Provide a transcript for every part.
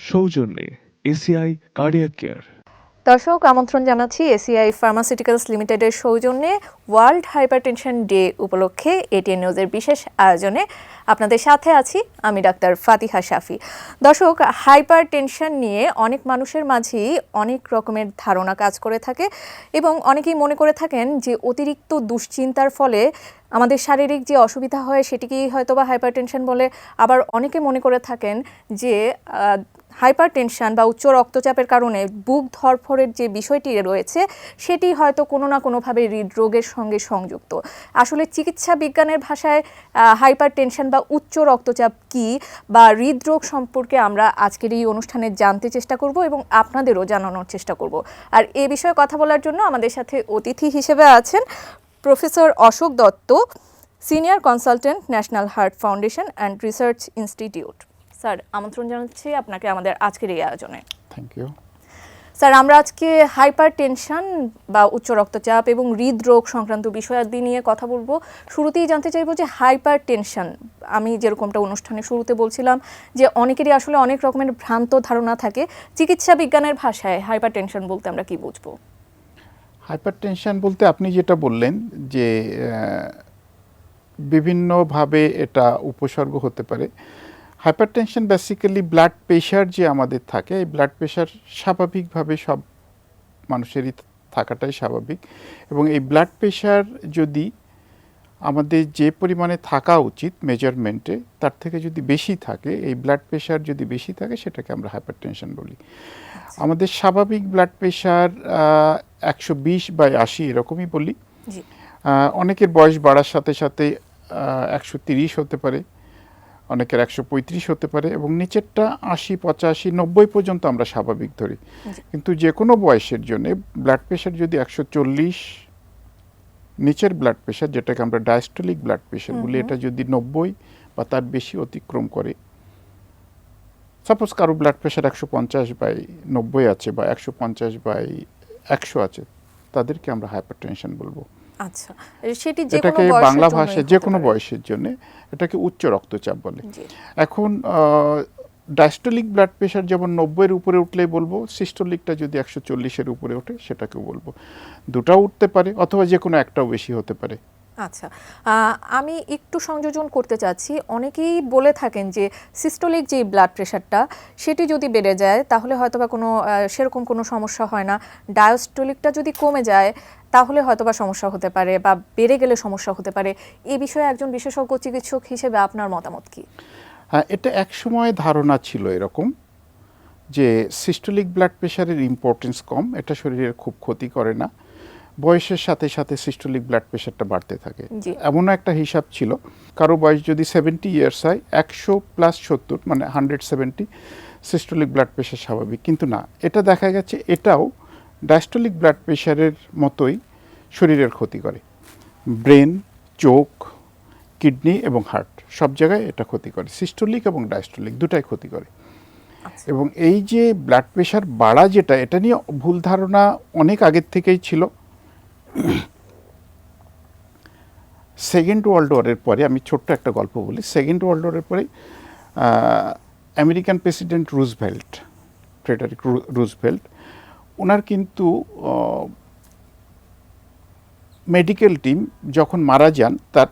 সৌজন্যে ACI cardiac care. দর্শক, আমন্ত্রণ জানাচ্ছি এসিআই ফার্মাসিউটিক্যালস লিমিটেডের সৌজন্যে ওয়ার্ল্ড হাইপারটেনশন ডে উপলক্ষে এটিএন নিউজের বিশেষ আয়োজনে আপনাদের সাথে আছি আমি ডাক্তার ফাতিহা শাফি। দর্শক, হাইপারটেনশন নিয়ে অনেক মানুষের মাঝেই অনেক রকমের ধারণা কাজ করে থাকে এবং অনেকেই মনে করে থাকেন যে অতিরিক্ত দুশ্চিন্তার ফলে আমাদের শারীরিক যে অসুবিধা হয় সেটিকেই হয়তোবা হাইপারটেনশন বলে। আবার অনেকে মনে করে থাকেন যে হাইপারটেনশন বা উচ্চ রক্তচাপের কারণে বুক ধড়ফড়ের যে বিষয়টি রয়েছে সেটি হয়তো কোনো না কোনোভাবে হৃদরোগের সঙ্গে সংযুক্ত। আসলে চিকিৎসা বিজ্ঞানের ভাষায় হাইপারটেনশন বা উচ্চ রক্তচাপ কি বা হৃদরোগ সম্পর্কে আমরা আজকের এই অনুষ্ঠানে জানতে চেষ্টা করব এবং আপনাদেরও জানানোর চেষ্টা করব। আর এ বিষয়ে কথা বলার জন্য আমাদের সাথে অতিথি হিসেবে আছেন professor Ashok Dutta, senior consultant, national heart foundation and research institute. Sir, আমন্ত্রণ জানাচ্ছি আপনাকে আমাদের আজকের এই আয়োজনে। Thank you. স্যার, আমরা আজকে হাইপারটেনশন বা উচ্চ রক্তচাপ এবং হৃদরোগ সংক্রান্ত বিষয়াদি নিয়ে কথা বলবো। শুরুতেই জানতে চাইবো যে হাইপারটেনশন, আমি যেরকমটা অনুষ্ঠানের শুরুতে বলছিলাম যে অনেকেরই আসলে অনেক রকমের ভ্রান্ত ধারণা থাকে। চিকিৎসা বিজ্ঞানের ভাষায় হাইপারটেনশন বলতে আমরা কি বুঝবো? হাইপারটেনশন বলতে আপনি যেটা বললেন যে বিভিন্নভাবে এটা উপসর্গ হতে পারে। হাইপারটেনশন বেসিক্যালি ব্লাড প্রেশার যে আমাদের থাকে, এই ব্লাড প্রেশার স্বাভাবিকভাবে সব মানুষেরই থাকাটাই স্বাভাবিক, এবং এই ব্লাড প্রেশার যদি আমাদের যে পরিমাণে থাকা উচিত মেজারমেন্টে তার থেকে যদি বেশি থাকে, এই ব্লাড প্রেশার যদি বেশি থাকে সেটাকে আমরা হাইপারটেনশন বলি। আমাদের স্বাভাবিক ব্লাড প্রেশার 120/80 এরকমই বলি। অনেকের বয়স বাড়ার সাথে সাথে 130 হতে পারে, অনেকের 135 হতে পারে, এবং নিচেরটা 80, 85, 90 পর্যন্ত আমরা স্বাভাবিক ধরি। কিন্তু যে কোনো বয়সের জন্য ব্লাড প্রেশার যদি 140 নিচের ব্লাড প্রেশার, যেটাকে আমরা ডায়াস্টোলিক ব্লাড প্রেশার বলি, এটা যদি 90 বা তার বেশি অতিক্রম করে, সাপোজ কারো ব্লাড প্রেশার 150/90 আছে বা 150/100 আছে, তাদেরকে আমরা হাইপারটেনশন বলবো। আচ্ছা, সেটি এটাকে বাংলা ভাষায় যে কোনো বয়সের জন্য এটাকে উচ্চ রক্তচাপ বলে। এখন ডায়াস্টোলিক ব্লাড প্রেশার যেমন 90-এর উপরে উঠলেই বলবো, সিস্টোলিকটা যদি 140-এর উপরে ওঠে সেটাকেও বলবো। দুটাও উঠতে পারে অথবা যে কোনো একটাও বেশি হতে পারে। আচ্ছা, আমি একটু সংযোজন করতে চাচ্ছি। অনেকেই বলে থাকেন যে সিস্টোলিক যে ব্লাড প্রেশারটা সেটি যদি বেড়ে যায় তাহলে হয়তোবা সেরকম কোনো সমস্যা হয় না, ডায়াস্টোলিকটা যদি কমে যায় তাহলে হয়তোবা সমস্যা হতে পারে বা বেড়ে গেলে সমস্যা হতে পারে। এই বিষয়ে একজন বিশেষজ্ঞ চিকিৎসক হিসেবে আপনার মতামত কি? হ্যাঁ, এটা একসময় ধারণা ছিল এরকম যে সিস্টোলিক ব্লাড প্রেশারের ইম্পর্টেন্স কম, এটা শরীরের খুব ক্ষতি করে না, বয়সের সাথে সাথে সিস্টোলিক ব্লাড প্রেশারটা বাড়তে থাকে। এমনও একটা হিসাব ছিল, কারো বয়স যদি 70 ইয়ার্স হয়, 100+70 মানে 170 সিস্টোলিক ব্লাড প্রেশার স্বাভাবিক। কিন্তু না, এটা দেখা গেছে এটাও ডায়াস্টোলিক ব্লাড প্রেশারের মতোই শরীরের ক্ষতি করে। ব্রেন, চোখ, কিডনি এবং হার্ট সব জায়গায় এটা ক্ষতি করে। সিস্টোলিক এবং ডায়াস্টোলিক দুটাই ক্ষতি করে। এবং এই যে ব্লাড প্রেশার বাড়া, যেটা এটা নিয়ে ভুল ধারণা অনেক আগের থেকেই ছিল। সেকেন্ড ওয়ার্ল্ড ওয়ারের পরে, আমি ছোট্ট একটা গল্প বলি, সেকেন্ড ওয়ার্ল্ড ওয়ারের পরে American president Roosevelt, Frederick Roosevelt, ওনার কিন্তু মেডিকেল টিম যখন মারা যান, তার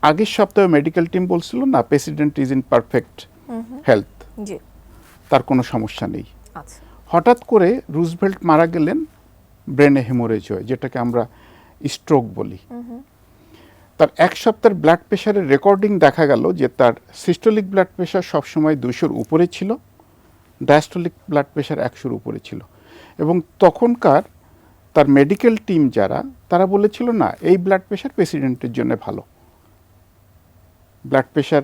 আগের সপ্তাহে মেডিকেল টিম বলছিল না, president is in perfect health, তার কোনো সমস্যা নেই। হঠাৎ করে রুজভেল্ট মারা গেলেন, ব্রেনে হেমোরেজ হয়, যেটাকে আমরা স্ট্রোক বলি। তার এক সপ্তাহের ব্লাড প্রেশারের রেকর্ডিং দেখা গেল যে তার সিস্টোলিক ব্লাড প্রেশার সবসময় 200-র উপরে ছিল, ডায়াস্টোলিক ব্লাড প্রেশার 100-র উপরে ছিল। এবং তখনকার তার মেডিকেল টিম যারা, তারা বলেছিল না, এই ব্লাড প্রেশার প্রেসিডেন্টের জন্য ভালো। ব্লাড প্রেশার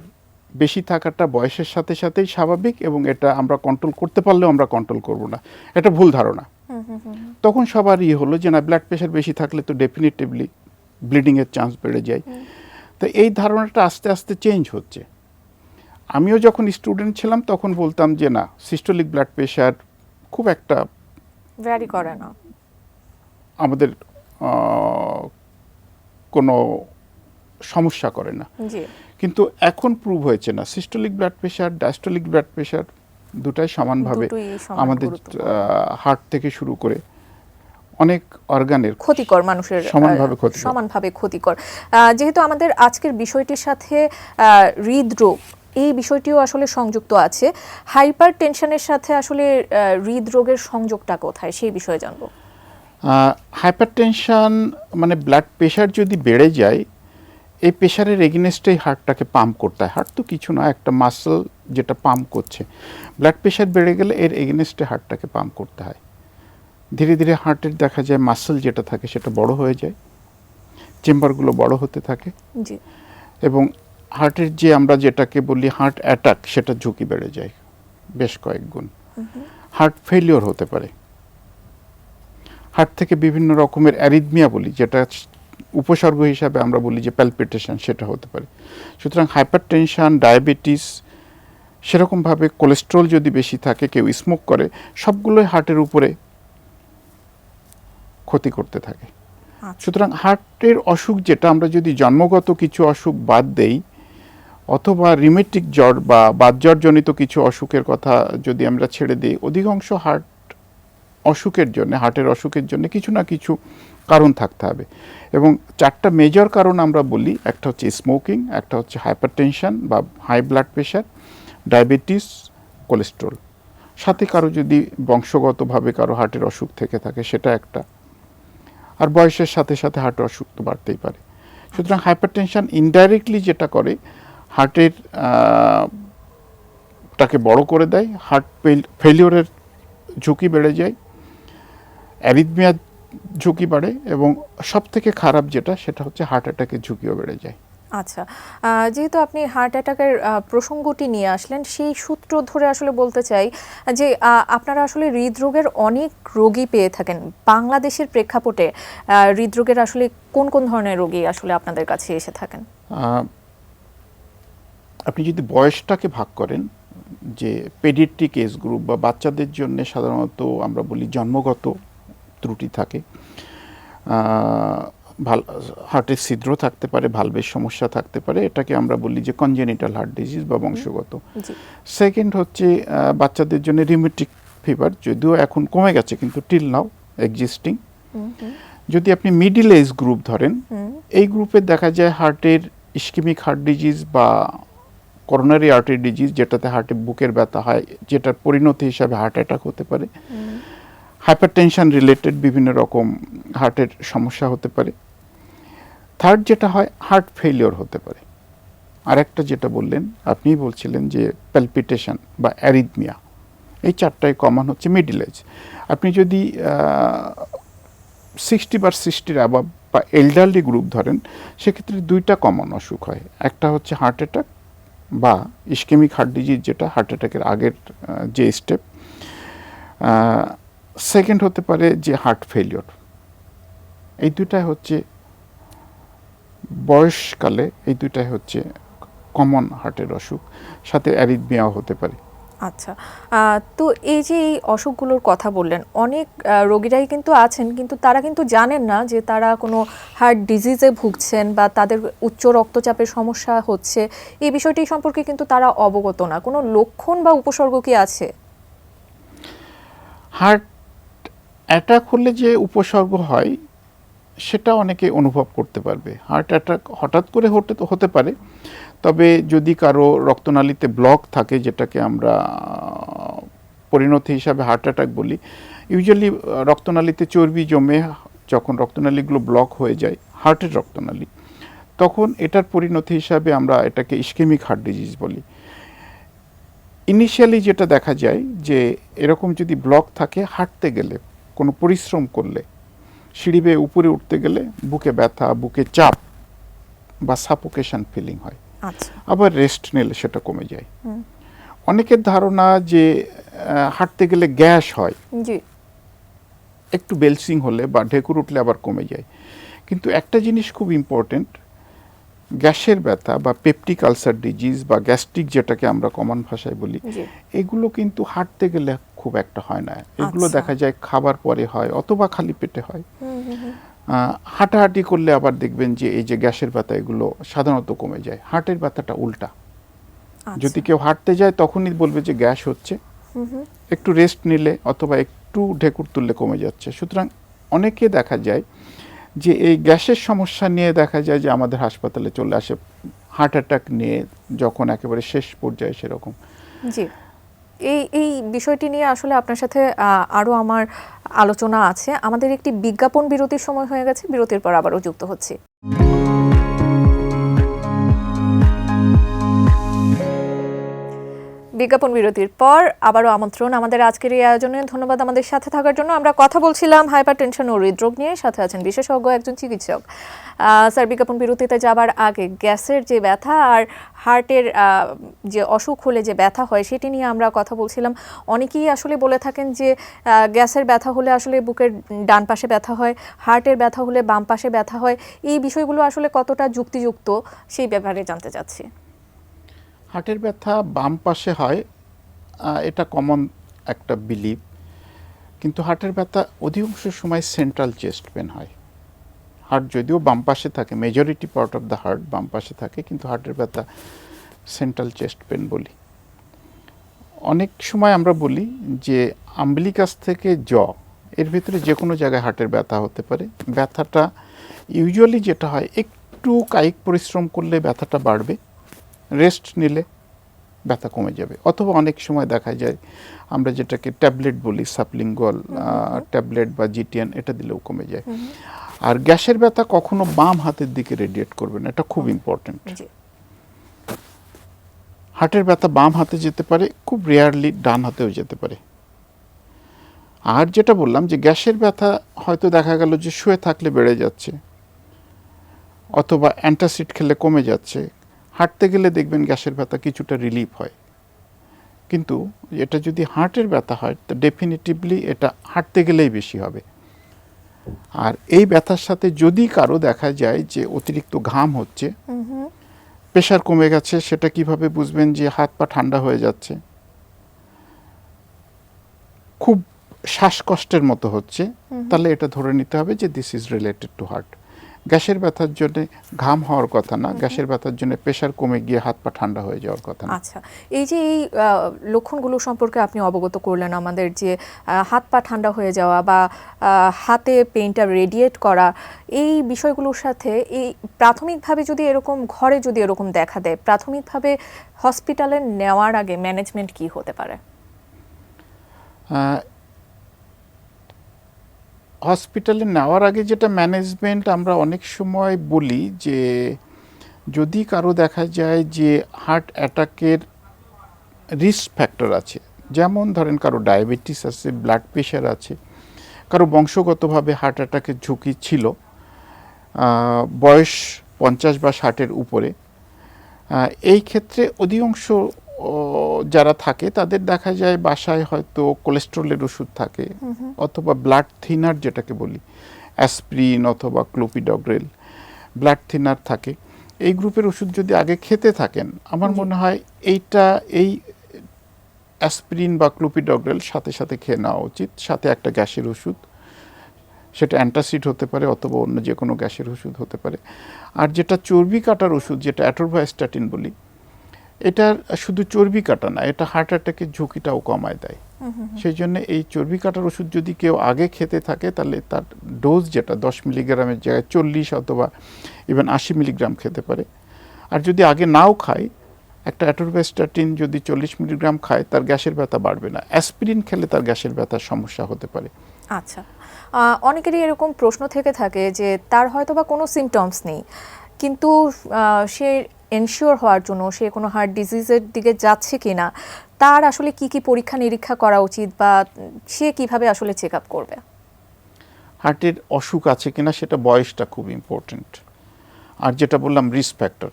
বেশি থাকাটা বয়সের সাথে সাথেই স্বাভাবিক, এবং এটা আমরা কন্ট্রোল করতে পারলেও আমরা কন্ট্রোল করব না, এটা ভুল ধারণা। তখন সবারই হলো যে না, ব্লাড প্রেশার বেশি থাকলে তো ডেফিনেটিভলি ব্লিডিংয়ের চান্স বেড়ে যায়। তো এই ধারণাটা আস্তে আস্তে চেঞ্জ হচ্ছে। আমিও যখন স্টুডেন্ট ছিলাম তখন বলতাম যে না, সিস্টোলিক ব্লাড প্রেশার খুব একটা ভ্যারি করে না, আমাদের কোনো সমস্যা করে না। কিন্তু এখন প্রুভ হয়েছে না, systolic blood pressure, diastolic blood pressure দুটাই সমানভাবে দুটোই সমান আমাদের গুরুত্বপূর্ণ। হার্ট থেকে শুরু করে অনেক অর্গানের ক্ষতিকর, মানুষের সমানভাবে ক্ষতিকর। যেহেতু আমাদের আজকের বিষয়টির সাথে হৃদরোগ এই বিষয়টিও আসলে সংযুক্ত আছে, হাইপার টেনশনের সাথে আসলে হৃদরোগের সংযোগটা কোথায় সেই বিষয়ে জানবো। হাইপারটেনশন মানে ব্লাড প্রেশার যদি বেড়ে যায়, এই প্রেশারের এগেনস্টেই হার্টটাকে পাম্প করতে হয়। হার্ট তো কিছু না, একটা মাসল যেটা পাম্প করছে। ব্লাড প্রেশার বেড়ে গেলে এর এগেনস্টে হার্টটাকে পাম্প করতে হয়। ধীরে ধীরে হার্টের দেখা যায় মাসল যেটা থাকে সেটা বড় হয়ে যায়, চেম্বারগুলো বড় হতে থাকে, জি। এবং হার্টের যে আমরা যেটাকে বলি হার্ট অ্যাটাক, সেটা ঝুঁকি বেড়ে যায় বেশ কয়েক গুণ। হার্ট ফেলিওর হতে পারে, হার্ট থেকে বিভিন্ন রকমের অ্যারিথমিয়া বলি, যেটা উপসর্গ হিসাবে আমরা বলি যে প্যালপিটেশন, সেটা হতে পারে। সুতরাং হাইপারটেনশন, ডায়াবেটিস, সেরকমভাবে কোলেস্ট্রল যদি বেশি থাকে, কেউ স্মোক করে, সবগুলোই হার্টের উপরে ক্ষতি করতে থাকে। সুতরাং হার্টের অসুখ যেটা, আমরা যদি জন্মগত কিছু অসুখ বাদ দেই অথবা রিমেটিক জ্বর বা বাতজ্বরজনিত কিছু অসুখের কথা যদি আমরা ছেড়ে দিই, অধিকাংশ হার্টের অসুখের জন্য কিছু না কিছু কারণ থাকতে হবে। এবং 4টা মেজর কারণ আমরা বলি, একটা হচ্ছে স্মোকিং, একটা হচ্ছে হাইপারটেনশন বা high blood pressure, diabetes, cholesterol. সাথে কারো যদি বংশগতভাবে কারো হার্টের অসুখ থেকে থাকে সেটা একটা, আর বয়সের সাথে সাথে হার্টের অসুখ তো বাড়তেই পারে। সুতরাং হাইপারটেনশন ইনডাইরেক্টলি যেটা করে, হার্টের টাকে বড় করে দেয়, হার্ট ফেলিওরের ঝুঁকি বেড়ে যায়, অ্যারিথমিয়ার ঝুঁকি বাড়ে, এবং সব থেকে খারাপ যেটা সেটা হচ্ছে হার্ট অ্যাটাকের ঝুঁকিও বেড়ে যায়। আচ্ছা, যেহেতু আপনি হার্ট অ্যাটাকের প্রসঙ্গটি নিয়ে আসলেন, সেই সূত্র ধরে আসলে বলতে চাই যে আপনারা আসলে হৃদরোগের অনেক রোগী পেয়ে থাকেন বাংলাদেশের প্রেক্ষাপটে। হৃদরোগের আসলে কোন কোন ধরনের রোগী আসলে আপনাদের কাছে এসে থাকেন? আপনি যদি বয়সটাকে ভাগ করেন, যে পেডিয়াট্রিক এজ গ্রুপ বা বাচ্চাদের জন্য সাধারণত আমরা বলি জন্মগত ত্রুটি থাকে, হার্টের ছিদ্র থাকতে পারে, ভালভের সমস্যা থাকতে পারে, এটাকে আমরা বলি যে কনজেনিটাল হার্ট ডিজিজ বা বংশগত। সেকেন্ড হচ্ছে বাচ্চাদের জন্য রিমেটিক ফিভার, যদিও এখন কমে গেছে কিন্তু টিল নাও এক্সিস্টিং। যদি আপনি মিডিল এজ গ্রুপ ধরেন, এই গ্রুপে দেখা যায় হার্টের ইসকেমিক হার্ট ডিজিজ বা করোনারি আর্টারি ডিজিজ, যেটাতে হার্টে বুকের ব্যথা হয়, যেটার পরিণতি হিসাবে হার্ট অ্যাটাক হতে পারে। হাইপারটেনশন রিলেটেড বিভিন্ন রকম হার্টের সমস্যা হতে পারে। থার্ড যেটা হয়, হার্ট ফেলিওর হতে পারে। আর একটা যেটা বললেন, আপনিই বলছিলেন যে প্যালপিটেশন বা অ্যারিথমিয়া, এই 4টাই কমন হচ্ছে মিডিল এজ। আপনি যদি 60 বা 60 অ্যাবাভ বা এল্ডারলি গ্রুপ ধরেন, সেক্ষেত্রে 2টা কমন অসুখ হয়। একটা হচ্ছে হার্ট অ্যাটাক বা ইসকেমিক হার্ট ডিজিজ, যেটা হার্ট অ্যাটাকের আগের যে স্টেপ। সেকেন্ড হতে পারে যে হার্ট ফেলিওর। এই 2টাই হচ্ছে বয়সকালে, এই 2টাই হচ্ছে কমন হার্টের অসুখ, সাথে অ্যারিথমিয়াও হতে পারে। আচ্ছা, তো এই যে এই অসুখগুলোর কথা বললেন, অনেক রোগীরাই কিন্তু আছেন, কিন্তু তারা কিন্তু জানেন না যে তারা কোনো হার্ট ডিজিজে ভুগছেন বা তাদের উচ্চ রক্তচাপের সমস্যা হচ্ছে। এই বিষয়টি সম্পর্কে কিন্তু তারা অবগত না। কোনো লক্ষণ বা উপসর্গ কি আছে? হার্ট অ্যাটাক হলে যে উপসর্গ হয় সেটা অনেকে অনুভব করতে পারবে। হার্ট অ্যাটাক হঠাৎ করে হতে পারে, তবে যদি কারো রক্তনালীতে ব্লক থাকে, যেটাকে আমরা পরিণতি হিসাবে হার্ট অ্যাটাক বলি, ইউজুয়ালি রক্তনালীতে চর্বি জমে যখন রক্তনালীগুলো ব্লক হয়ে যায়, হার্টের রক্তনালী, তখন এটার পরিণতি হিসাবে আমরা এটাকে ইসকেমিক হার্ট ডিজিজ বলি। ইনিশিয়ালি যেটা দেখা যায় যে এরকম যদি ব্লক থাকে, হাঁটতে গেলে, কোনো পরিশ্রম করলে, সিঁড়ি বেয়ে উপরে উঠতে গেলে বুকে ব্যথা, বুকে চাপ বা সাফোকেশন ফিলিং হয়। আবার রেস্ট নিলে সেটা কমে যায়। অনেকের ধারণা যে হাঁটতে গেলে গ্যাস হয়, একটু বেলসিং হলে বা ঢেকুর উঠলে আবার কমে যায়। কিন্তু একটা জিনিস খুব ইম্পর্টেন্ট, গ্যাসের ব্যথা বা পেপটিক আলসার ডিজিজ বা গ্যাস্ট্রিক, যেটাকে আমরা কমন ভাষায় বলি, এগুলো কিন্তু হাঁটতে গেলে খুব একটা হয় না। এগুলো দেখা যায় খাবার পরে হয় অথবা খালি পেটে হয়। হাঁটাহাঁটি করলে আবার দেখবেন যে এই যে গ্যাসের ব্যথা, এগুলো সাধারণত কমে যায়। হার্টের ব্যথাটা উল্টা, যদি কেউ হাঁটতে যায় তখনই বলবে যে গ্যাস হচ্ছে, একটু রেস্ট নিলে অথবা একটু ঢেকুর তুললে কমে যাচ্ছে। সুতরাং অনেকে দেখা যায় যে এই গ্যাসের সমস্যা নিয়ে দেখা যায় যে আমাদের হাসপাতালে চলে আসে হার্ট অ্যাটাক নিয়ে, যখন একেবারে শেষ পর্যায়ে সেরকম। জি, এই বিষয়টি নিয়ে আসলে আপনার সাথে আরও আমার আলোচনা আছে। আমাদের একটি বিজ্ঞাপন বিরতির সময় হয়ে গেছে, বিরতির পর আবারও যুক্ত হচ্ছি। বিজ্ঞাপন বিরতির পর আবারও আমন্ত্রণ আমাদের আজকের এই আয়োজনে। ধন্যবাদ আমাদের সাথে থাকার জন্য। আমরা কথা বলছিলাম হাইপারটেনশন ও হৃদরোগ নিয়ে, সাথে আছেন বিশেষজ্ঞ একজন চিকিৎসক। স্যার, বিজ্ঞাপন বিরতিতে যাবার আগে গ্যাসের যে ব্যথা আর হার্টের যে অসুখ হলে যে ব্যথা হয় সেটি নিয়ে আমরা কথা বলছিলাম। অনেকেই আসলে বলে থাকেন যে গ্যাসের ব্যথা হলে আসলে বুকের ডান পাশে ব্যথা হয়, হার্টের ব্যথা হলে বাম পাশে ব্যথা হয়। এই বিষয়গুলো আসলে কতটা যুক্তিযুক্ত সেই ব্যাপারে জানতে চাচ্ছি। হার্টের ব্যথা বাম পাশে হয়, এটা কমন একটা বিলিভ, কিন্তু হার্টের ব্যথা অধিকাংশ সময় সেন্ট্রাল চেস্ট পেন হয়। হার্ট যদিও বাম পাশে থাকে, majority part of the heart বাম পাশে থাকে, কিন্তু হার্টের ব্যথা সেন্ট্রাল চেস্ট পেন বলি। অনেক সময় আমরা বলি যে আম্বিলিকাস থেকে এর ভিতরে যে কোনো জায়গায় হার্টের ব্যথা হতে পারে। ব্যথাটা ইউজুয়ালি যেটা হয়, একটু কায়িক পরিশ্রম করলে ব্যথাটা বাড়বে, রেস্ট নিলে ব্যথা কমে যাবে। অথবা অনেক সময় দেখা যায় আমরা যেটাকে ট্যাবলেট বলি, সাবলিঙ্গুয়াল ট্যাবলেট বা জিটিএন, এটা দিলেও কমে যায়। আর গ্যাসের ব্যথা কখনো বাম হাতের দিকে রেডিয়েট করবে না, এটা খুব ইম্পর্টেন্ট। হার্টের ব্যথা বাম হাতে যেতে পারে, খুব রেয়ারলি ডান হাতেও যেতে পারে। আর যেটা বললাম যে গ্যাসের ব্যথা হয়তো দেখা গেল যে শুয়ে থাকলে বেড়ে যাচ্ছে, অথবা অ্যান্টাসিড খেলে কমে যাচ্ছে, হাঁটতে গেলে দেখবেন গ্যাসের ব্যথা কিছুটা রিলিফ হয়। কিন্তু এটা যদি হার্টের ব্যথা হয় তো ডেফিনিটিভলি এটা হাঁটতে গেলেই বেশি হবে। আর এই ব্যথার সাথে যদি কারো দেখা যায় যে অতিরিক্ত ঘাম হচ্ছে, প্রেশার কমে গেছে, সেটা কিভাবে বুঝবেন? যে হাত পা ঠান্ডা হয়ে যাচ্ছে, খুব শ্বাসকষ্টের মতো হচ্ছে, তাহলে এটা ধরে নিতে হবে যে this is related to heart. গ্যাসের ব্যথার জন্য ঘাম হওয়ার কথা না, গ্যাসের ব্যথার জন্য প্রেশার কমে গিয়ে হাত পা ঠান্ডা হয়ে যাওয়ার কথা না। আচ্ছা, এই যে এই লক্ষণগুলো সম্পর্কে আপনি অবগত করলেন আমাদের, যে হাত পা ঠান্ডা হয়ে যাওয়া বা হাতে পেইনটা রেডিয়েট করা, এই বিষয়গুলোর সাথে এই প্রাথমিকভাবে যদি এরকম ঘরে যদি এরকম দেখা দেয়, প্রাথমিকভাবে হসপিটালে নেওয়ার আগে ম্যানেজমেন্ট কি হতে পারে? হসপিটালে নেওয়ার আগে যেটা ম্যানেজমেন্ট আমরা অনেক সময় বলি, যে যদি কারো দেখা যায় যে হার্ট অ্যাটাকের রিস্ক ফ্যাক্টর আছে, যেমন ধরেন কারো ডায়াবেটিস আছে, ব্লাড প্রেশার আছে, কারো বংশগতভাবে হার্ট অ্যাটাকের ঝুঁকি ছিল, বয়স 50 বা 60-এর উপরে, এই ক্ষেত্রে অধিকাংশ যারা থাকে তাদের দেখা যায় বাসায় হয়তো কোলেস্ট্রলের ওষুধ থাকে, অথবা ব্লাড থিনার যেটাকে বলি, অ্যাসপ্রিন অথবা ক্লোপিডগ্রেল, ব্লাড থিনার থাকে। এই গ্রুপের ওষুধ যদি আগে খেতে থাকেন, আমার মনে হয় এই অ্যাসপ্রিন বা ক্লোপিডগ্রেল সাথে সাথে খেয়ে নেওয়া উচিত, সাথে একটা গ্যাসের ওষুধ, সেটা অ্যান্টাসিড হতে পারে অথবা অন্য যে কোনো গ্যাসের ওষুধ হতে পারে। আর যেটা চর্বি কাটার ওষুধ, যেটা অ্যাটোরভাস্টাটিন বলি, এটা শুধু চর্বি কাটা না, এটা হার্ট অ্যাটাকের ঝুঁকিটাও কমায় দেয়। সেই জন্য এই চর্বি কাটার ওষুধ যদি কেউ আগে খেতে থাকে, তাহলে তার ডোজ যেটা 10 মিলিগ্রামের জায়গায় 40 অথবা ইভেন 80 মিলিগ্রাম খেতে পারে। আর যদি আগে নাও খায়, একটা অ্যাটোরভাস্টাটিন যদি 40 মিলিগ্রাম খায়, তার গ্যাসের ব্যথা বাড়বে না। অ্যাসপিরিন খেলে তার গ্যাসের ব্যথার সমস্যা হতে পারে। আচ্ছা, অনেকেরই এরকম প্রশ্ন থেকে থাকে যে তার হয়তো বা কোনো সিমটমস নেই, কিন্তু সে এনশিওর হওয়ার জন্য সে কোনো হার্ট ডিজিজের দিকে যাচ্ছে কিনা, তার আসলে কি কি পরীক্ষা নিরীক্ষা করা উচিত বা সে কিভাবে আসলে চেক আপ করবে? হার্টের অসুখ আছে কিনা সেটা বয়সটা খুব ইম্পর্টেন্ট। আর যেটা বললাম রিস্ক ফ্যাক্টর,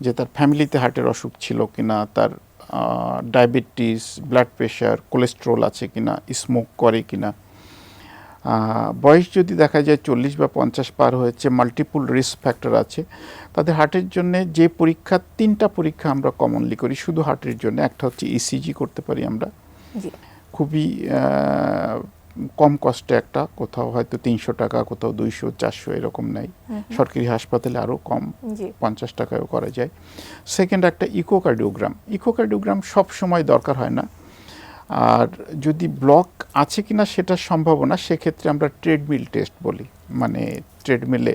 যে তার ফ্যামিলিতে হার্টের অসুখ ছিল কিনা, তার ডায়াবেটিস, ব্লাড প্রেশার, কোলেস্ট্রল আছে কিনা, স্মোক করে কিনা। বয়স যদি দেখা যায় 40 বা 50 পার হয়েছে, মাল্টিপল রিস্ক ফ্যাক্টর আছে, তাদের হার্টের জন্য যে পরীক্ষা, 3টা পরীক্ষা আমরা কমনলি করি শুধু হার্টের জন্য। একটা হচ্ছে ইসিজি করতে পারি আমরা, খুবই কম কস্টে, একটা কোথাও হয়তো 300 টাকা, কোথাও 200, 400 এরকম নেই। সরকারি হাসপাতালে আরও কম, 50 টাকায়ও করা যায়। সেকেন্ড একটা ইকোকার্ডিওগ্রাম। ইকোকার্ডিওগ্রাম সব সময় দরকার হয় না, আর যদি ব্লক আছে কিনা সেটার সম্ভাবনা, সেক্ষেত্রে আমরা ট্রেডমিল টেস্ট বলি, মানে ট্রেডমিলে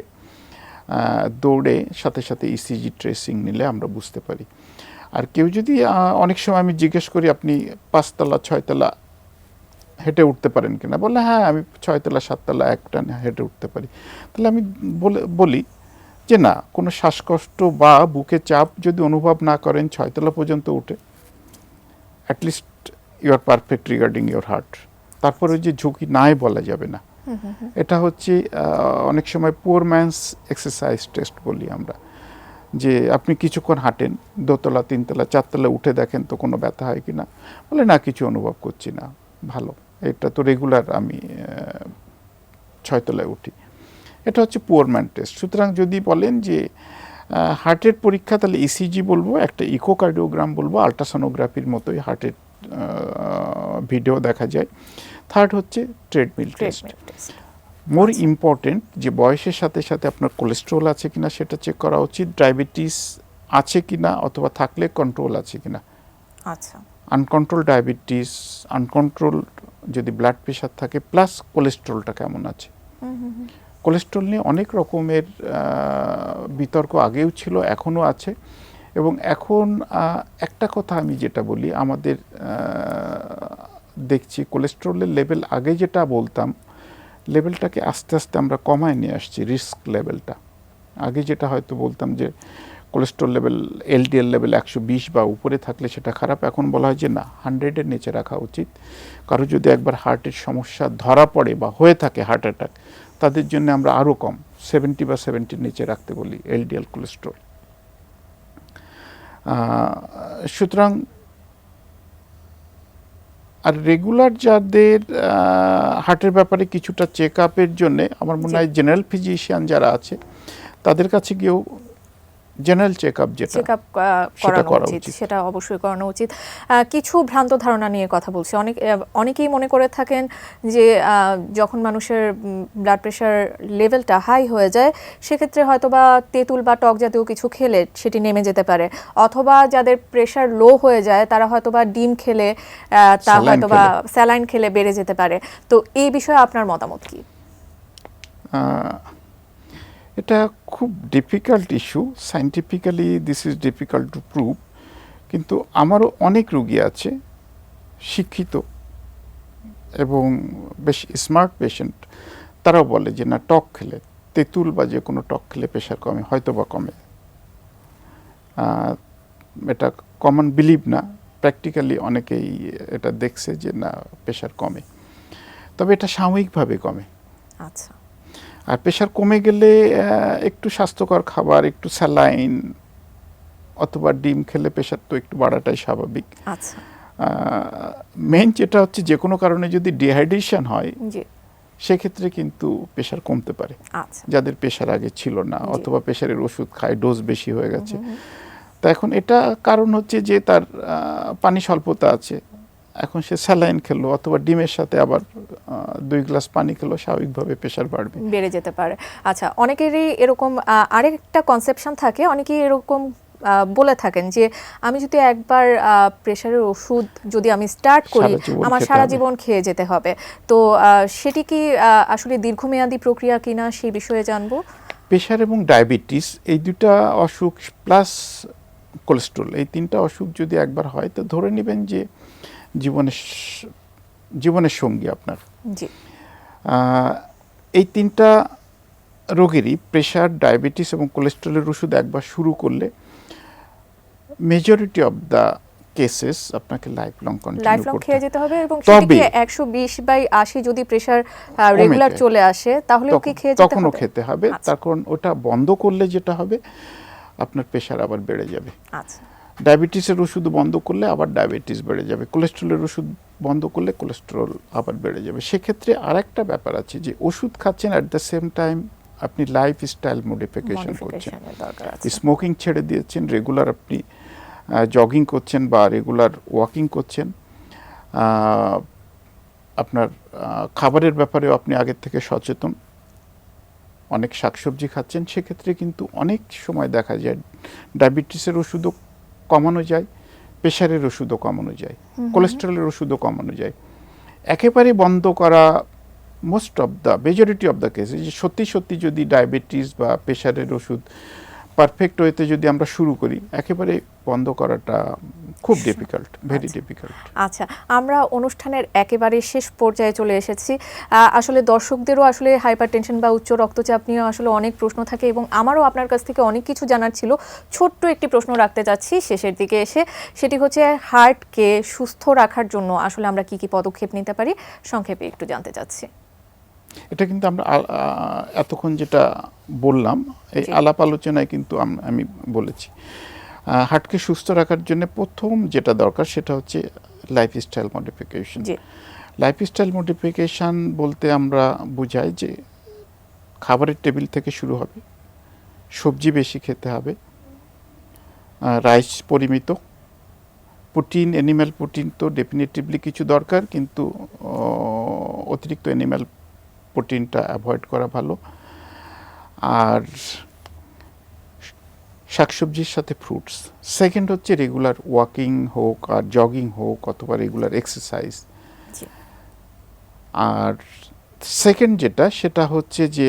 দৌড়ে সাথে সাথে ইসিজি ট্রেসিং নিলে আমরা বুঝতে পারি। আর কেউ যদি অনেক সময় আমি জিজ্ঞেস করি আপনি 5তলা 6তলা হেঁটে উঠতে পারেন কিনা, বলে হ্যাঁ আমি 6তলা 7তলা একটা হেঁটে উঠতে পারি, তাহলে আমি বলি যে না, কোনো শ্বাসকষ্ট বা বুকে চাপ যদি অনুভব না করেন 6তলা পর্যন্ত উঠে, at least you are perfect regarding your heart. তারপরে যে ঝুঁকি নাই বলা যাবে না। এটা হচ্ছে অনেক সময় পুয়ার ম্যানস এক্সারসাইজ টেস্ট বলি আমরা, যে আপনি কিছুক্ষণ হাঁটেন 2তলা 3তলা 4তলা উঠে দেখেন তো কোনো ব্যথা হয় কি না, বলে না কিছু অনুভব করছি না, ভালো, এটা তো রেগুলার আমি 6তলায় উঠি। এটা হচ্ছে পুয়ার ম্যান টেস্ট। সুতরাং যদি বলেন যে হার্টের পরীক্ষা, তাহলে ইসিজি বলবো, একটা ইকোকার্ডিওগ্রাম বলবো, আল্ট্রাসোনোগ্রাফির মতোই হার্টের ভিডিও দেখা যায়। থার্ড হচ্ছে ট্রেডমিল টেস্ট। মোর ইম্পর্টেন্ট যে বয়সের সাথে সাথে আপনার কোলেস্ট্রল আছে কিনা সেটা চেক করা উচিত, ডায়াবেটিস আছে কিনা অথবা থাকলে কন্ট্রোল আছে কিনা। আচ্ছা, আনকন্ট্রোল ডায়াবেটিস, আনকন্ট্রোল যদি ব্লাড প্রেশার থাকে, প্লাস কোলেস্ট্রলটা কেমন আছে। কোলেস্ট্রল নিয়ে অনেক রকমের বিতর্ক আগেও ছিল, এখনও আছে। এবং এখন একটা কথা আমি যেটা বলি, আমাদের দেখছি কোলেস্ট্রলের লেভেল আগে যেটা বলতাম, লেভেলটাকে আস্তে আস্তে আমরা কমায় নিয়ে আসছি, রিস্ক লেভেলটা। আগে যেটা হয়তো বলতাম যে কোলেস্ট্রল লেভেল, এলডিএল লেভেল 120 বা উপরে থাকলে সেটা খারাপ, এখন বলা হয় যে না, 100-এর নিচে রাখা উচিত। কারো যদি একবার হার্টের সমস্যা ধরা পড়ে বা হয়ে থাকে হার্ট অ্যাটাক, তাদের জন্য আমরা আরও কম 70 বা 70-র নিচে রাখতে বলি এলডিএল কোলেস্ট্রল। সুতরাং আর রেগুলার যাদের হার্টের ব্যাপারে কিছুটা চেক আপের জন্যে, আমার মনে হয় জেনারেল ফিজিশিয়ান যারা আছে তাদের কাছে গিয়েও জেনারেল চেক আপ যেটা করানো উচিত, সেটা অবশ্যই করানো উচিত। কিছু ভ্রান্ত ধারণা নিয়ে কথা বলছি। অনেকেই মনে করে থাকেন যে যখন মানুষের ব্লাড প্রেশার লেভেলটা হাই হয়ে যায়, সেক্ষেত্রে হয়তোবা তেঁতুল বা টক জাতীয় কিছু খেলে সেটি নেমে যেতে পারে, অথবা যাদের প্রেশার লো হয়ে যায় তারা হয়তোবা ডিম খেলে, তা হয়তোবা স্যালাইন খেলে বেড়ে যেতে পারে। তো এই বিষয়ে আপনার মতামত কি? এটা খুব difficult issue, scientifically this is difficult to prove. কিন্তু আমারও অনেক রোগী আছে শিক্ষিত এবং বেশ স্মার্ট পেশেন্ট, তারাও বলে যে না, টক খেলে, তেঁতুল বা যে কোনো টক খেলে প্রেশার কমে, হয়তো বা কমে। এটা কমন বিলিভ না, প্র্যাকটিক্যালি অনেকেই এটা দেখছে যে না, প্রেশার কমে, তবে এটা সাময়িকভাবে কমে। আচ্ছা। আর প্রেশার কমে গেলে একটু স্বাস্থ্যকর খাবার, একটু স্যালাইন অথবা ডিম খেলে প্রেশার তো একটু বাড়াটাই স্বাভাবিক। আচ্ছা। মেন যেটা হচ্ছে, যে কোনো কারণে যদি ডিহাইড্রেশন হয়, সেক্ষেত্রে কিন্তু প্রেশার কমতে পারে। আচ্ছা। যাদের প্রেশার আগে ছিল না, অথবা প্রেশারের ওষুধ খায়, ডোজ বেশি হয়ে গেছে। তা এখন এটা কারণ হচ্ছে যে তার পানি স্বল্পতা আছে, এখন সে স্যালাইন খেলো অথবা ডিমের সাথে আবার 2 গ্লাস পানি খেলো, স্বাভাবিকভাবে প্রেশার বাড়বে, বেড়ে যেতে পারে। আচ্ছা, অনেকেরই এরকম আরেকটা কনসেপশন থাকে, অনেকেই এরকম বলে থাকেন যে আমি যদি একবার প্রেশারের ওষুধ যদি আমি স্টার্ট করি, আমার সারা জীবন খেয়ে যেতে হবে। তো সেটি কি আসলে দীর্ঘমেয়াদী প্রক্রিয়া কিনা, সেই বিষয়ে জানবো। প্রেশার এবং ডায়াবেটিস, এই দুটা অসুখ প্লাস কোলেস্ট্রল, এই 3টা অসুখ যদি একবার হয়, তো ধরে নেবেন যে জীবনের সঙ্গী আপনার। জি। এই 3টা রোগেরই প্রেশার, ডায়াবেটিস এবং কোলেস্ট্রলের ওষুধ একবার শুরু করলে মেজরিটি অফ দ্য কেসেস আপনাকে লাইফ লং খেয়ে যেতে হবে। এবং সেটিকে 120/80 যদি প্রেশার রেগুলার চলে আসে, তাহলে কি খেয়ে যেতে হবে? তখনও খেতে হবে। তার কারণ ওটা বন্ধ করলে যেটা হবে, আপনার প্রেশার আবার বেড়ে যাবে। আচ্ছা। ডায়াবেটিসের ওষুধ বন্ধ করলে আবার ডায়াবেটিস বেড়ে যাবে, কোলেস্ট্রলের ওষুধ বন্ধ করলে কোলেস্ট্রল আবার বেড়ে যাবে। সেক্ষেত্রে আরেকটা ব্যাপার আছে যে ওষুধ খাচ্ছেন, অ্যাট দ্য সেম টাইম আপনি লাইফস্টাইল মডিফিকেশন করছেন, স্মোকিং ছেড়ে দিয়েছেন, রেগুলার আপনি জগিং করছেন বা রেগুলার ওয়াকিং করছেন, আপনার খাবারের ব্যাপারেও আপনি আগের থেকে সচেতন, অনেক শাকসবজি খাচ্ছেন, সেক্ষেত্রে কিন্তু অনেক সময় দেখা যায় ডায়াবেটিসের ওষুধও কমানো যায়, প্রেশারের ওষুধও কমানো যায়, কোলেস্টেরলের ওষুধও কমানো যায়। একেবারে বন্ধ করা most of the majority of the কেসে, যে সত্যি সত্যি যদি ডায়াবেটিস বা প্রেশারের ওষুধ পারফেক্ট ওয়েতে যদি আমরা শুরু করি, একেবারে বন্ধ করাটা খুব ডিফিকাল্ট, ভেরি ডিফিকাল্ট। আচ্ছা, আমরা অনুষ্ঠানের একেবারে শেষ পর্যায়ে চলে এসেছি। আসলে দর্শকদেরও আসলে হাইপারটেনশন বা উচ্চ রক্তচাপ নিয়ে আসলে অনেক প্রশ্ন থাকে এবং আমারও আপনার কাছ থেকে অনেক কিছু জানার ছিল। ছোট্ট একটি প্রশ্ন রাখতে চাচ্ছি শেষের দিকে এসে, সেটি হচ্ছে হার্টকে সুস্থ রাখার জন্য আসলে আমরা কি কি পদক্ষেপ নিতে পারি, সংক্ষেপে একটু জানতে চাচ্ছি। এটা কিন্তু আমরা এতক্ষণ যেটা বললাম, এই আলাপ আলোচনায় কিন্তু আমি বলেছি হার্টকে সুস্থ রাখার জন্য প্রথম যেটা দরকার সেটা হচ্ছে লাইফস্টাইল মডিফিকেশন। লাইফস্টাইল মডিফিকেশন বলতে আমরা বুঝাই যে খাবারের টেবিল থেকে শুরু হবে, সবজি বেশি খেতে হবে, রাইস পরিমিত, প্রোটিন, অ্যানিম্যাল প্রোটিন তো ডেফিনেটিভলি কিছু দরকার, কিন্তু অতিরিক্ত অ্যানিম্যাল প্রোটিনটা অ্যাভয়েড করা ভালো। আর শাকসবজির সাথে ফ্রুটস। সেকেন্ড হচ্ছে রেগুলার ওয়াকিং হোক আর জগিং হোক অথবা রেগুলার এক্সারসাইজ। আর সেকেন্ড যেটা সেটা হচ্ছে যে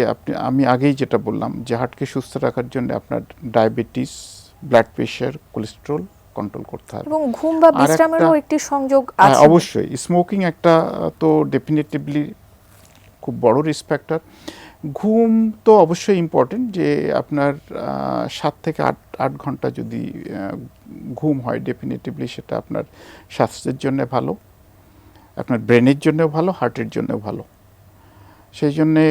আমি আগেই যেটা বললাম যে হার্টকে সুস্থ রাখার জন্য আপনার diabetes, blood pressure, cholesterol control করতে হবে এবং ঘুম বা বিশ্রামেরও একটি সংযোগ আছে। অবশ্যই স্মোকিং একটা তো ডেফিনেটিভলি খুব বড় রিস্ক ফ্যাক্টর। ঘুম তো অবশ্যই ইম্পর্টেন্ট, যে আপনার 7 থেকে 8 ঘন্টা যদি ঘুম হয় ডেফিনেটিভলি সেটা আপনার স্বাস্থ্যের জন্য ভালো, আপনার ব্রেনের জন্যও ভালো, হার্টের জন্যও ভালো। সেই জন্যে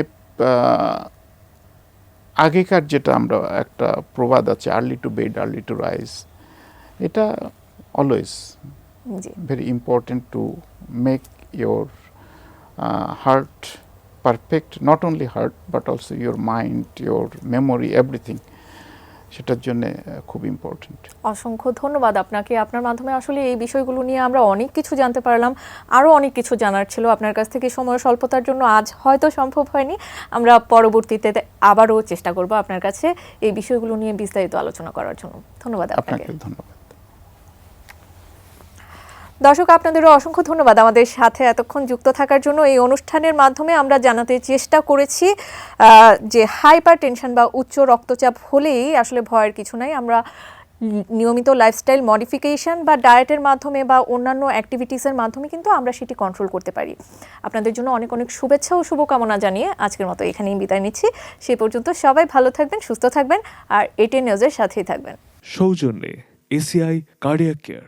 আগেকার যেটা আমরা একটা প্রবাদ আছে, early to bed early to rise, এটা always very important to make your heart perfect, not only heart but also your mind, your memory, everything, সেটার জন্য খুব ইম্পর্টেন্ট। অসংখ্য ধন্যবাদ আপনাকে। আপনার মাধ্যমে আসলে এই বিষয়গুলো নিয়ে আমরা অনেক কিছু জানতে পারলাম, আরও অনেক কিছু জানার ছিল আপনার কাছ থেকে। সময় স্বল্পতার জন্য আজ হয়তো সম্ভব হয়নি, আমরা পরবর্তীতে আবারও চেষ্টা করব আপনার কাছে এই বিষয়গুলো নিয়ে বিস্তারিত আলোচনা করার জন্য। ধন্যবাদ আপনাকে। ধন্যবাদ। দর্শক, আপনাদেরও অসংখ্য ধন্যবাদ আমাদের সাথে এতক্ষণ যুক্ত থাকার জন্য। এই অনুষ্ঠানের মাধ্যমে আমরা জানাতে চেষ্টা করেছি যে হাইপারটেনশন বা উচ্চ রক্তচাপ হলেই আসলে ভয়ের কিছু নাই। আমরা নিয়মিত লাইফস্টাইল মডিফিকেশন বা ডায়েটের মাধ্যমে বা অন্যান্য অ্যাক্টিভিটিসের মাধ্যমে কিন্তু আমরা সেটি কন্ট্রোল করতে পারি। আপনাদের জন্য অনেক অনেক শুভেচ্ছা ও শুভকামনা জানিয়ে আজকের মতো এখানেই বিদায় নিচ্ছি। সেই পর্যন্ত সবাই ভালো থাকবেন, সুস্থ থাকবেন আর এটিএন নিউজের সাথেই থাকবেন। সৌজন্যে এসিআই কার্ডিয়াক কেয়ার।